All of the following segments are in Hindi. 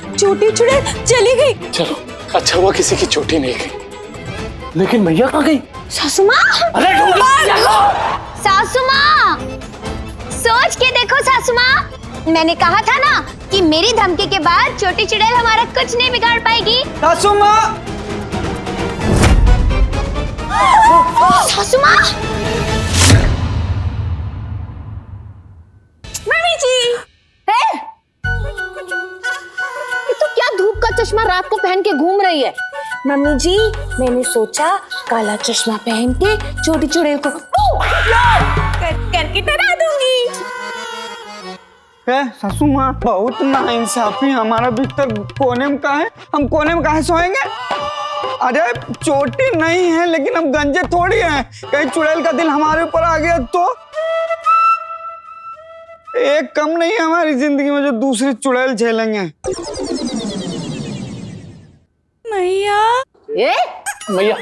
चोटी चुड़ैल चली गई। चलो अच्छा हुआ किसी की चोटी नहीं गई। लेकिन मैया कहाँ गई? सासू माँ, अरे सासू माँ, सोच के देखो सासू माँ, मैंने कहा था ना कि मेरी धमकी के बाद चोटी चुड़ैल हमारा कुछ नहीं बिगाड़ पाएगी। सासू माँ, सासू माँ, मम्मी जी, है? ये तो क्या धूप का चश्मा रात को पहन के घूम रही है? मम्मी जी, मैंने सोचा काला चश्मा पहन के चोटी चुड़ैल को करके डरा दूंगी। है सासू माँ, बहुत नाइंसाफी। हमारा बिस्तर कोने में कहाँ है? हम कोने में कहाँ सोएंगे? अरे चोटी नहीं है लेकिन हम गंजे थोड़ी हैं। कहीं चुड़ैल का दिल हमारे ऊपर आ गया तो एक कम नहीं है हमारी जिंदगी में जो दूसरी चुड़ैल झेलेंगे। मैया, ये मैया,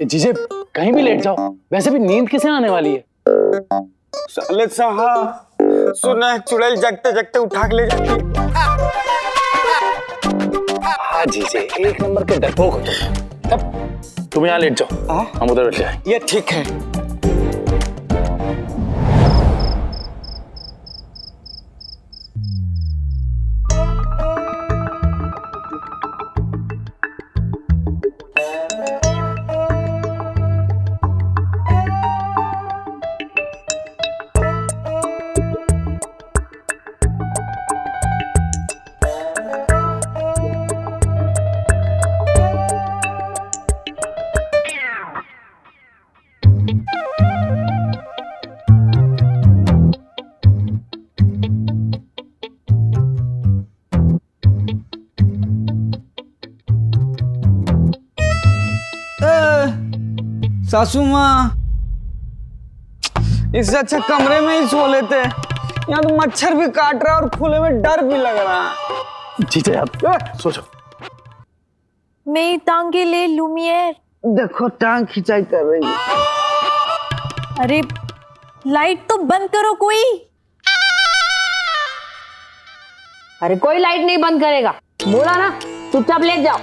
जीजे कहीं भी लेट जाओ, वैसे भी नींद किसे आने वाली है? साले साहब, सुना है चुड़ैल जगते जगते उठा के ले जाती है। हाँ जीजे, एक नंबर के डरपोक हो तुम। तब तुम यहाँ लेट जाओ, हम उधर बैठ जाए। ये ठीक है। सासू माँ, इससे अच्छा कमरे में ही सो लेते। यहाँ तो मच्छर भी काट रहा है और खुले में डर भी लग रहा है। जीजे आप सोचो। मैं टांगे ले लूमियर। देखो टांग खिंचाई कर रही है। अरे लाइट तो बंद करो कोई। अरे कोई लाइट नहीं बंद करेगा, बोला ना, चुपचाप लेट जाओ।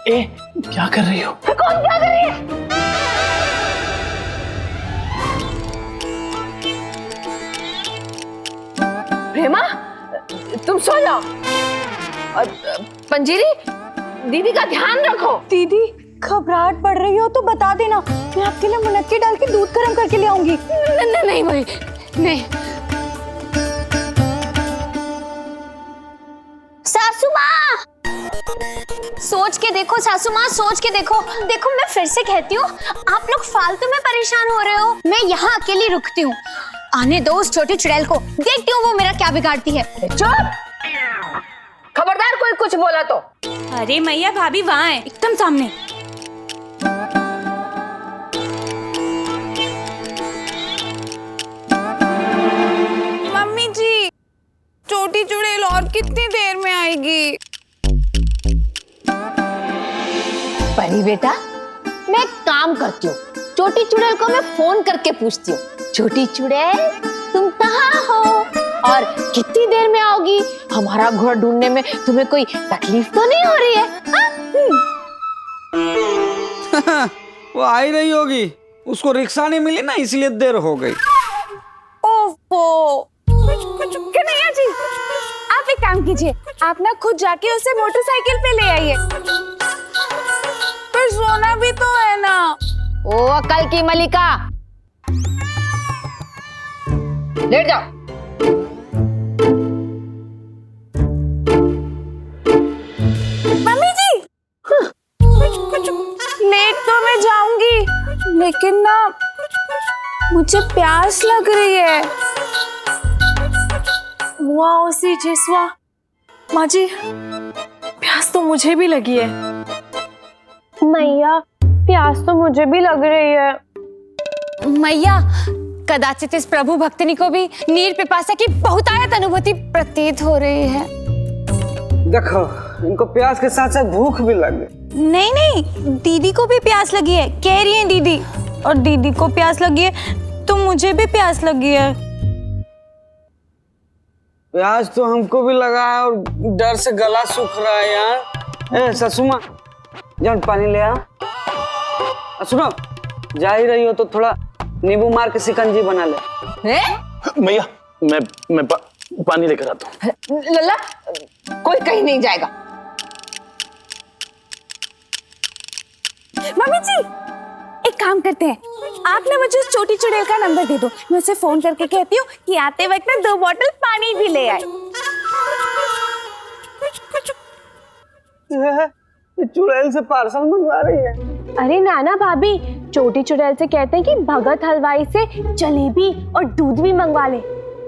ए, क्या कर रही हो? कौन क्या कर रही है? प्रेमा, तुम सो जाओ। पंजीरी, दीदी का ध्यान रखो। दीदी घबराहट पड़ रही हो तो बता देना, मैं आपके लिए मुनक्की डाल के दूध गर्म करके ले आऊंगी। नहीं भाई, नहीं। सासू माँ, सोच के देखो सासू माँ, सोच के देखो। देखो मैं फिर से कहती हूँ, आप लोग फालतू में परेशान हो रहे हो। मैं यहाँ अकेली रुकती हूँ, आने दो उस छोटी चुड़ैल को, देखती हूँ वो मेरा क्या बिगाड़ती है। चुप! खबरदार कोई कुछ बोला तो। अरे मैया भाभी वहाँ है, एकदम सामने। मम्मी जी, छोटी चुड़ैल और कितनी देर में आएगी? परी बेटा, मैं एक काम करती हूँ, छोटी चुड़ैल को मैं फोन करके पूछती हूँ, छोटी चुड़ैल तुम कहाँ हो और कितनी देर में आओगी? हमारा घर ढूंढने में तुम्हें कोई तकलीफ तो नहीं हो रही है? वो आ ही रही होगी, उसको रिक्शा नहीं मिली ना इसलिए देर हो गई। ओफो, कुछ कन्हैया जी, आप एक काम कीजिए, आप ना खुद जाके उसे मोटरसाइकिल पे ले आइए। पर सोना भी तो है ना। ओ अकल की मलिका, लेट जाओ। मम्मी जी, कुछ लेट तो मैं जाऊंगी, लेकिन ना मुझे प्यास लग रही है। मुआ ओसी जिसवा माँ जी, प्यास तो मुझे भी लगी है। मैया, प्यास तो मुझे भी लग रही है। मैया, कदाचित इस प्रभु भक्तनी को भी नीर पिपासा की बहुतायत अनुभूति प्रतीत हो रही है। देखो, इनको प्यास के साथ साथ भूख भी लग गई। नहीं नहीं, दीदी को भी प्यास लगी है, कह रही है दीदी। और दीदी को प्यास लगी है तो मुझे भी प्यास लगी है। प्यास तो हमको भी लगा है और डर से गला सूख रहा है यार। ए ससुमा, जान पानी ले आ। सुनो, जा ही रही हो तो थोड़ा नींबू मार के शिकंजी बना ले। मैया, मैं पानी लेकर आता हूँ। लल्ला, कोई कहीं नहीं जाएगा। मम्मी जी, एक काम करते हैं, आप ना मुझे उस छोटी चुड़ैल का नंबर दे दो, मैं उसे फोन करके कहती हूँ कि आते वक्त ना 2 बॉटल पानी भी ले आए। ये चुड़ैल से पार्सल मंगवा रही है। अरे नाना भाभी, छोटी चुड़ैल से कहते हैं कि भगत हलवाई से जलेबी और दूध भी मंगवा ले।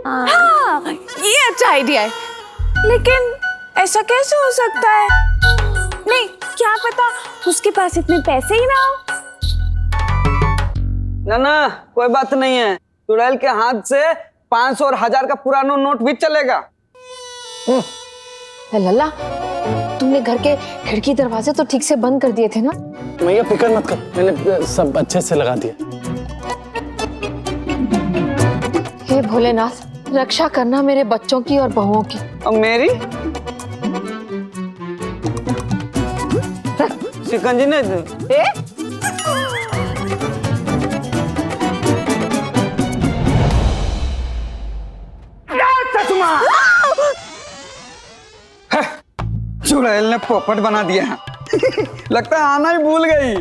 हाँ, ये अच्छा आइडिया है, लेकिन ऐसा कैसे हो सकता है? नहीं, क्या पता उसके पास इतने पैसे ही ना हो। ना, कोई बात नहीं है। चुड़ैल के हाथ से 500 और 1000 का पुराना नोट भी चलेगा। लल्ला, तुमने घर के खिड़की दरवाजे तो ठीक से बंद कर दिए थे ना? मैया फिक्र मत कर, मैंने सब अच्छे से लगा दिया। हे भोलेनाथ, रक्षा करना मेरे बच्चों की और बहुओं की। अब मेरी शिकंजी नहीं दे। चुड़ैल ने पोपट बना दिया। लगता है आना ही भूल गई।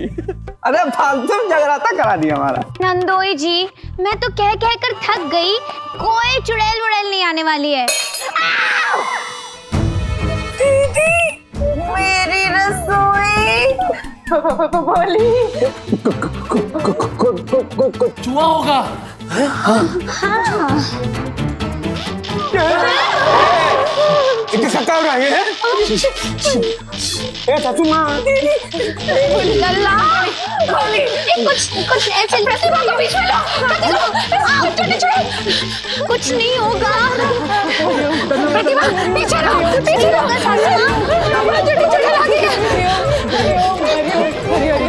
अरे फालतू जगराता करा दिया हमारा। नंदोई जी, मैं तो कह कह कर थक गई, कोई चुड़ैल वुड़ैल नहीं आने वाली है। दीदी, मेरी रसोई बोली। चूहा होगा। इतनी सत्ता हो रही है। चाचू माँ, लल्ला, कुछ ऐसे प्रतिभा को बीच में लो, कुछ नहीं होगा। प्रतिभा, पीछे रहो,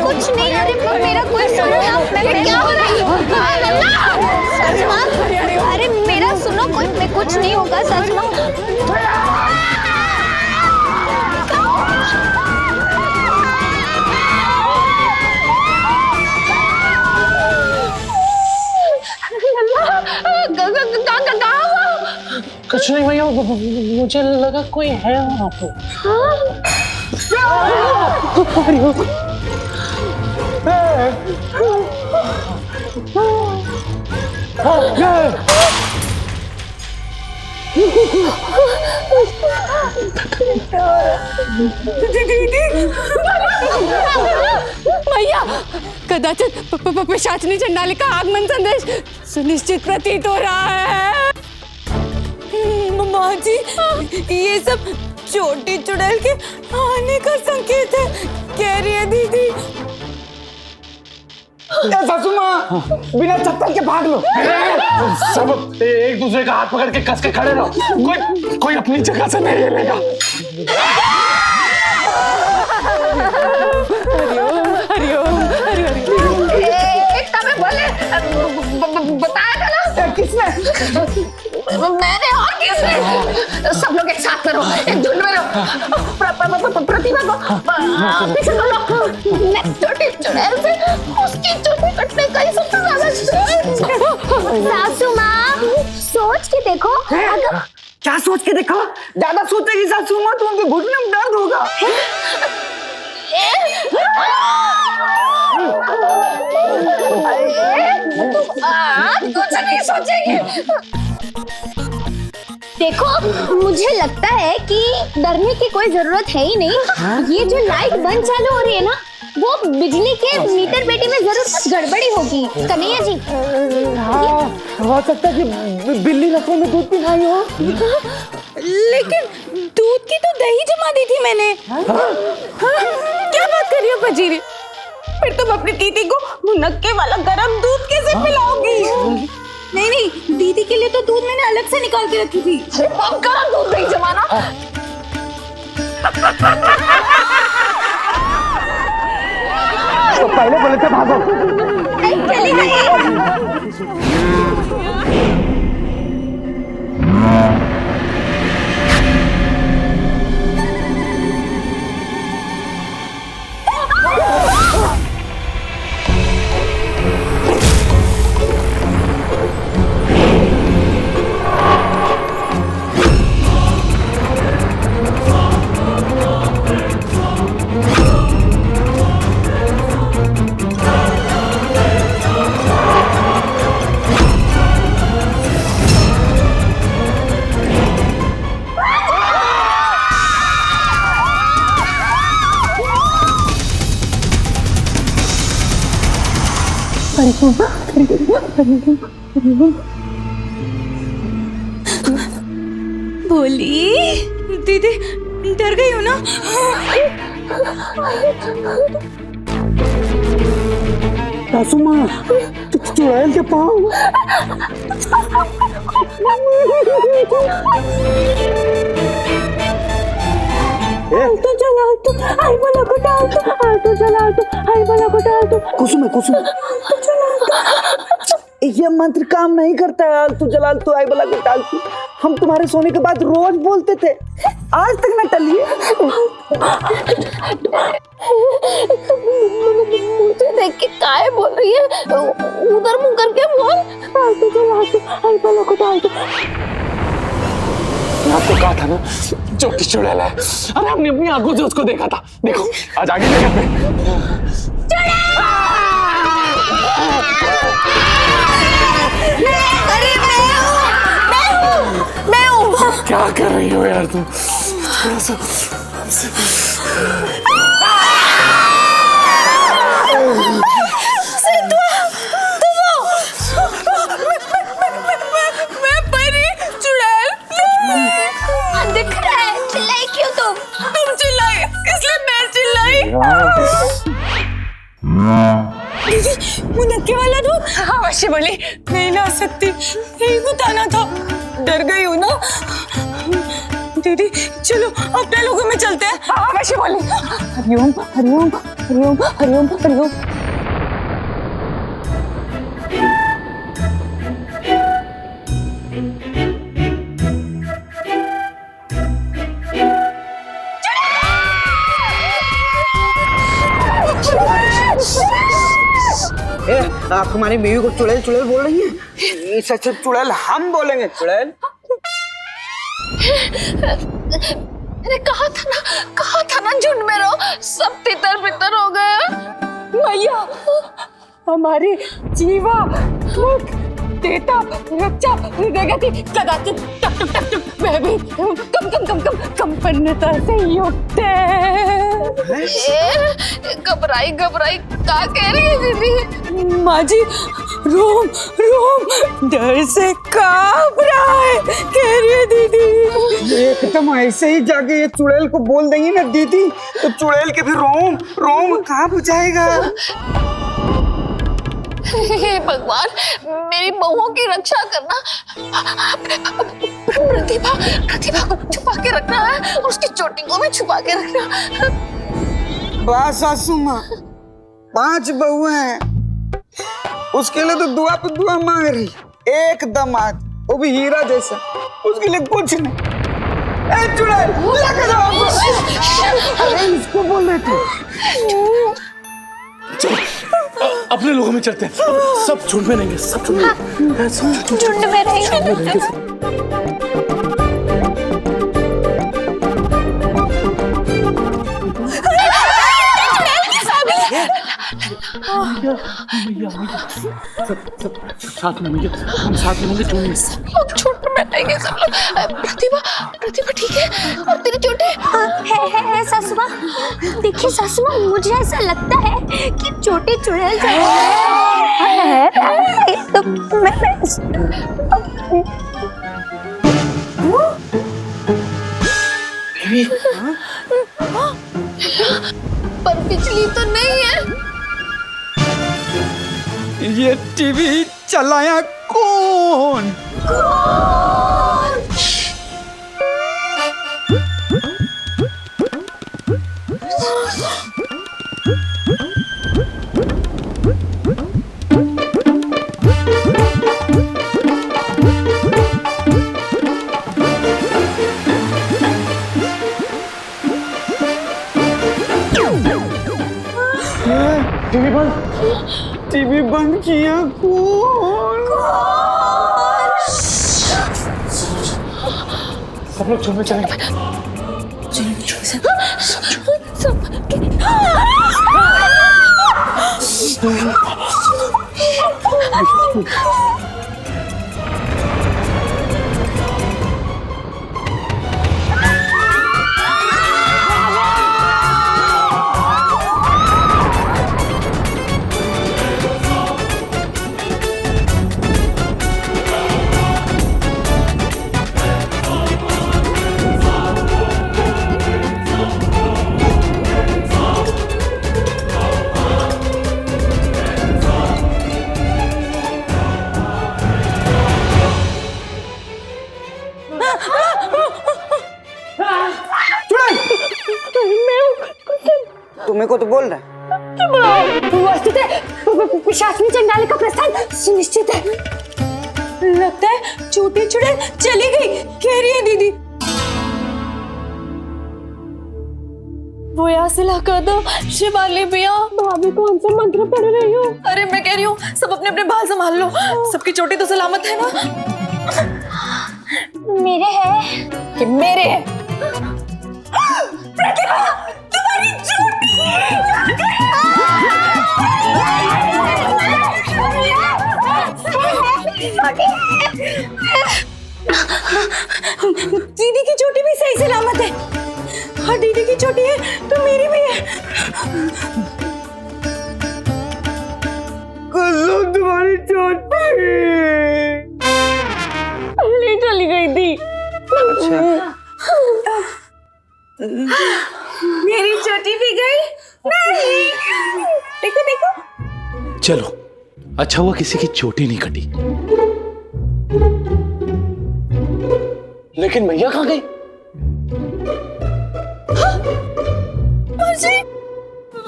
कुछ नहीं। अरे मेरा कोई सुनो, क्या हो रहा है? अरे मेरा सुनो, कोई कुछ नहीं होगा, सच में। कुछ नहीं भैया, मुझे लगा कोई है वहाँ पे। भैया, कदाचित पिशाचनी चंडाली का आगमन संदेश सुनिश्चित प्रतीत हो रहा है। माँ जी, ये सब छोटी चुड़ैल के आने का संकेत है, कह रही है दीदी। सासू माँ, बिना चप्पल के भाग लो। सब एक दूसरे का हाथ पकड़ के कस के खड़े रहो, कोई अपनी जगह से नहीं हिलेगा। बताया था ना? किसने? मैंने और किसने? सब लोग एक साथ करो, एक झुंड में रहो। प्रतिभा को पीछे करो। मैं छोटी चुड़ैल से उसकी चुन्नी कटने का ही सबसे ज्यादा। सासू माँ, सोच के देखो। क्या सोच के देखो? ज्यादा सोचेगी सासू माँ तो उनके घुटने में दर्द होगा। कुछ नहीं सोचेगी। देखो, मुझे लगता है कि डरने की कोई जरूरत है ही नहीं। ये जो लाइट बंद चालू हो रही है ना, वो बिजली के मीटर पेटी में जरूर कुछ गड़बड़ी होगी। कन्हैया जी, हो सकता है कि बिल्ली रसोई में दूध पिलाई हो। लेकिन दूध की तो दही जमा दी थी मैंने। हाँ? क्या बात कर रही हो पजीरी? फिर तुम अपनी दीदी को मुनक्के वाला गरम दूध कैसे पिलाओगी? नहीं नहीं, दीदी के लिए तो दूध मैंने अलग से निकाल के रखी थी। अरे बाप, गरम दूध नहीं जमाना। तो पहले बोले थे भागो। चली गई। बोली दीदी, डर गई हो ना? सासू माँ, चुड़ैल के पाँव। तो चला तो आई बोला को डाल तो आलतो चला तो आई बोला को डाल तो कुसुम ये मंत्र काम नहीं करता है। आलतू जलालतू आई बला के टालतू हम तुम्हारे सोने के बाद रोज बोलते थे, आज तक न टलिए। मुझे देख के काय बोल रही है? उधर मुंह करके बोल। आलतो चला तो आई बोला को डाल तो। मैं आपको कहा था ना छोटी चुड़ैल है। अरे हमने अपनी आंखों से उसको देखा था। देखो आज आगे जगह पे अरे मैं हूँ। क्या कर रही हो यार तुम? थोड़ा सा मैं परी चुड़ैल। दिख रहा है, चिल्लाई क्यों तुम? तुम चिल्लाई इसलिए मैं चिल्लाई। मुनक्के वाला दूध? हाँ वैसे बोली नहीं ला सकती, यही बताना था। डर गई हूँ ना दीदी। चलो अपने लोगों में चलते हैं। हाँ वैसे बोली। हरिओम हरिओम हरिओम हरिओम हरिओम। आप हमारी बीवी को चुड़ैल चुड़ैल बोल रही है? सच चुड़ैल हम बोलेंगे चुड़ैल। अरे कहा था ना झुंड में रहो, सब तितर बितर हो गए। मैया हमारी जीवा देता रक्षा प्रगति लगाते टक टक टक टक वह भी कम पन्नता से युक्त घबराई क्या कह रही है दीदी? माँ जी रोम डर से कांप रहा है कह रही है दीदी। एकदम ऐसे ही जाके ये चुड़ैल को बोल देंगी ना दीदी तो चुड़ैल के भी रोम कांप जाएगा। हे भगवान, मेरी बहुओं की रक्षा करना। प्रतिभा को छुपा के रखना है, उसकी चोटी को भी छुपा के रखना। बस सासू माँ 5 बहुएं हैं, उसके लिए तो दुआ पे दुआ मांग रही। एक दामाद, वो भी हीरा जैसा, उसके लिए कुछ नहीं। ए चुड़ैल लेके जाओ। अरे इसको बोल रहे थे। अपने लोगों में चलते हैं। सब झुंड में रहेंगे, सब झुंड में। झुंड में रहेंगे। साथ में हम साथ में झुंड में। झुंड में रहेंगे सब लोग। प्रतिभा ठीक है? और तेरी चोटी? है सासू माँ। देखिए सासू माँ, मुझे ऐसा लगता है कि छोटी चुड़ैल है तो मैं टीवी पर बिजली तो नहीं है। ये टीवी चलाया कौन? टीवी बंद। टीवी बंद किया कौन? सब लोग चुप में चलेंगे। तुम्हें को तो बोल रहा है। पिशाच में चंडाली का प्रस्थान सुनिश्चित है। लगता है छोटी चुड़ैल चली गई, कह रही है दीदी। वो यहाँ से ला कर दो शिवाली भैया। भाभी कौन सा मंत्र पढ़ रही हो? अरे मैं कह रही हूँ सब अपने अपने बाल संभाल लो, सबकी चोटी तो सलामत है ना? मेरे है कि मेरे है। प्रतिभा, तुम्हारी दीदी की चोटी भी सही सलामत है। हाँ दीदी की चोटी है तो मेरी भी है। कुसुम तुम्हारी चोटी पहले चली गई थी। अच्छा मेरी चोटी भी गई नहीं। देखो देखो। चलो, अच्छा हुआ किसी की चोटी नहीं कटी। लेकिन मैया कहाँ गई?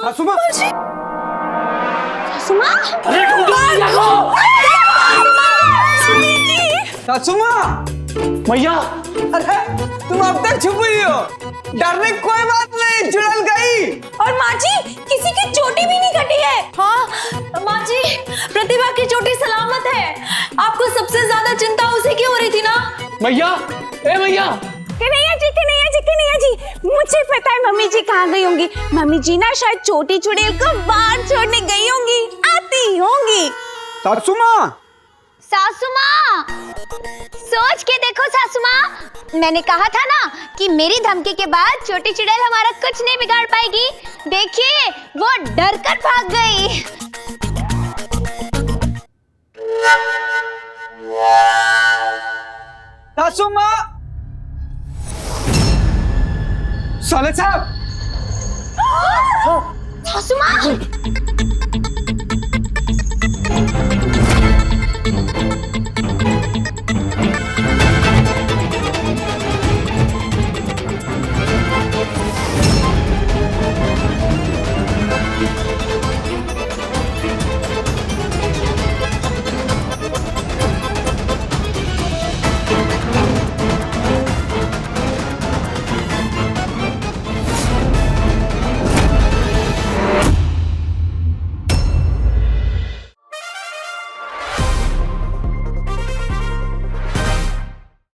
सासुमा, सुमा सासुमा, मैया अरे तुम अब तक छुप हुई हो। डरने की कोई बात नहीं, चुड़ैल गई। और माँ जी किसी की चोटी भी नहीं कटी है। हाँ माँ जी, प्रतिभा की चोटी सलामत है। आपको सबसे ज्यादा चिंता उसी की हो रही थी ना? मैया, ए मैया। कन्हैया जी, कन्हैया जी, कन्हैया जी, मुझे पता है मम्मी जी कहाँ गई होंगी। मम्मी जी ना शायद छोटी चुड़ैल को बाहर छोड़ने गई होंगी, आती होंगी। सासुमा, सासू माँ, सोच के देखो सासू माँ, मैंने कहा था ना कि मेरी धमकी के बाद छोटी चुड़ैल हमारा कुछ नहीं बिगाड़ पाएगी। देखिए वो डर कर भाग गई। सासुमा, साले साहब, सासू माँ,